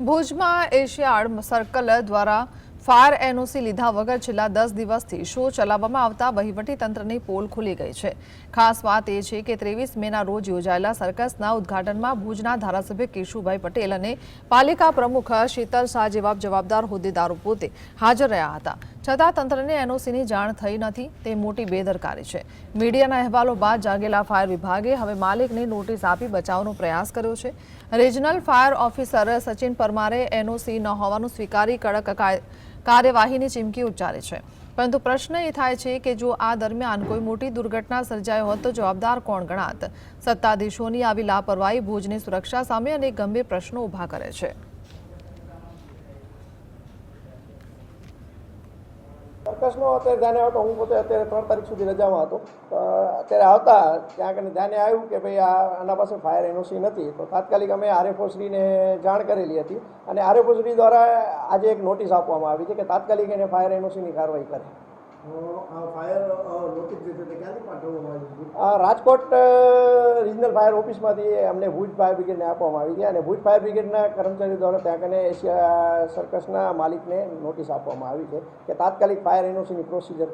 ભુજમાં Asiad circle દ્વારા fire NOC લીધા વગર છેલ્લા 10 દિવસથી શો ચલાવવામાં આવતા વહીવટીતંત્રની પોલ ખુલી ગઈ છે। ખાસ વાત એ છે કે 23 મેના રોજ યોજાયેલા સર્કસના ઉદ્ઘાટનમાં ભુજના ધારાસભ્ય કેશુભાઈ પટેલ અને પાલિકા પ્રમુખ શીતલ શાહ જેવા જવાબદાર હોદ્દેદારો પોતે હાજર રહ્યા હતા, છતાં તંત્રને એનઓસીની જાણ થઈ નથી તે મોટી બેદરકારી છે। મીડિયાના અહેવાલો બાદ જાગેલા ફાયર વિભાગે હવે માલિકને નોટિસ આપી બચાવવાનો પ્રયાસ કર્યો છે। રિજનલ ફાયર ઓફિસર સચિન પરમારે એનઓસી ન હોવાનું સ્વીકારી કડક કાર્યવાહીની ચીમકી ઉચ્ચારી છે, પરંતુ પ્રશ્ન એ થાય છે કે જો આ દરમિયાન કોઈ મોટી દુર્ઘટના સર્જાઈ હોત તો જવાબદાર કોણ ગણાત। સત્તાધીશોની આવી લાપરવાહી ભુજની સુરક્ષા સામે અનેક ગંભીર પ્રશ્નો ઊભા કરે છે। સર્કસનો અત્યારે ધ્યાને આવતો હું પોતે અત્યારે 3 તારીખ સુધી રજામાં હતો, અત્યારે આવતા ત્યાં કને ધ્યાને આવ્યું કે ભાઈ આના પાસે ફાયર એનઓસી નથી, તો તાત્કાલિક અમે આરએફઓશ્રીને જાણ કરેલી હતી અને આરએફઓશ્રી દ્વારા આજે એક નોટિસ આપવામાં આવી છે કે તાત્કાલિક એને ફાયર એનઓસીની કાર્યવાહી કરે। રાજકોટ રિજનલ ફાયર ઓફિસમાંથી અમને ભુજ ફાયર બ્રિગેડને આપવામાં આવી છે અને ભુજ ફાયર બ્રિગેડના કર્મચારીઓ દ્વારા ત્યાં કને એશિયા સર્કસના માલિકને નોટિસ આપવામાં આવી છે કે તાત્કાલિક ફાયર એનઓસીની પ્રોસિજર